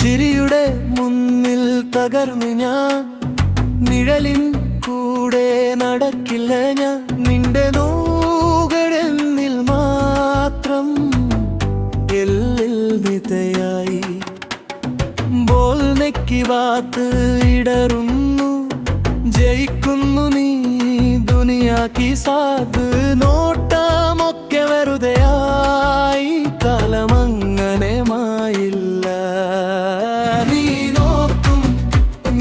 ചിരിയുടെ മുന്നിൽ തകർന്നു ഞാൻ, നിഴലിൻ കൂടെ നടക്കില്ല ഞാൻ. നിന്റെ നോകടന്നിൽ മാത്രം എല്ലിൽ വിതയായി ബോൽനെക്കി വാത്ത് ഇടറുന്നു. ജയിക്കുന്നു നീ ദുനിയാ കി സാത്ത്. നോട്ടമൊക്കെ വെറുതെയായി, കാലമങ്ങനെ മായില്ല. നീ നോക്കും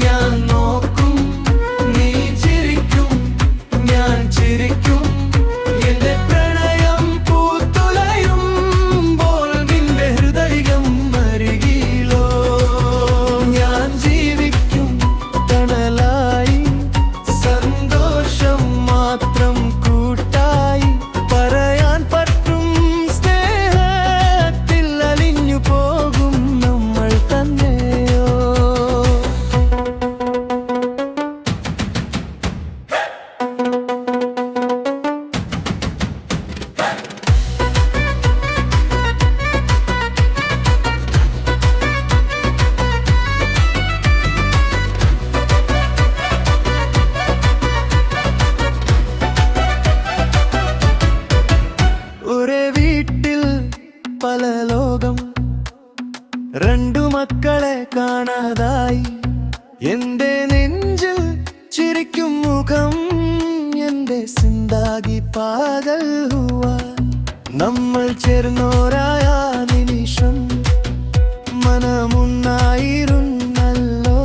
ഞാൻ നോക്കും, നീ ചിരിക്കും ഞാൻ ചിരിക്കും. എന്റെ പ്രണയം പൂത്തുലയുമ്പോൾ നിന്റെ ഹൃദയം അരികിലോ. ഞാൻ ജീവിക്കും തണലായി, സന്തോഷം മാത്രം കൂട്ടായി. പറയാൻ പറ്റും സ്നേഹത്തിൽ അലിഞ്ഞു പോകും നമ്മൾ തന്നെയോ. ഒരേ വീട്ടിൽ പല ലോകം, രണ്ടു മക്കളെ കാണാതായി. എന്റെ നെഞ്ചിൽ ചിരിക്കും മുഖം, എന്റെ സിന്ദാഗി പാഗൽ ഹുവ. നമ്മൾ ചേർന്നോരായ നിമിഷം മനമൊന്നായിരുന്നല്ലോ.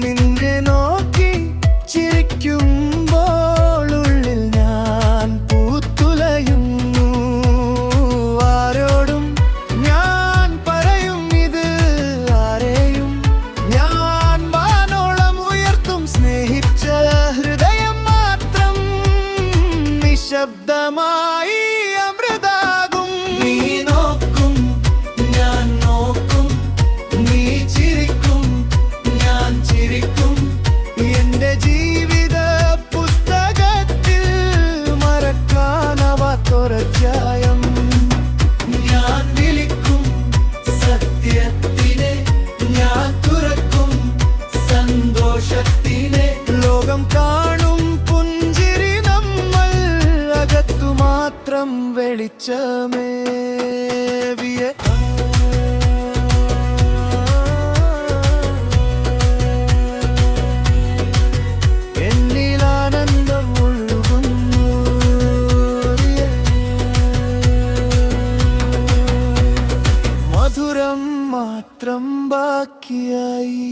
നിന്നെ നോക്കി ചിരിക്കുമ്പോൾ ഉള്ളിൽ ഞാൻ പൂത്തുലയുന്നു. ആരോടും ഞാൻ പറയും ഇത്, ആരെയും ഞാൻ വാനോളം ഉയർത്തും. സ്നേഹിച്ച ഹൃദയം മാത്രം നിശബ്ദമായി അമൃതാകും. നീ നോക്കും ഞാൻ നോക്കും, നീ ചിരിക്കും ഞാൻ ചിരിക്കും. എന്റെ ജീവിത പുസ്തകത്തിൽ മറക്കാനാവാത്തൊരധ്യായം. ഞാൻ വിളിക്കും സത്യത്തിനെ, ഞാൻ തുറക്കും സന്തോഷത്തിനെ. ലോകം കാണും പുഞ്ചിരി നമ്മൾ, അകത്തു മാത്രം വെളിച്ചമേവിയ. എന്നിൽ ആനന്ദം ഒഴുകുന്നു, മധുരം മാത്രം ബാക്കിയായി.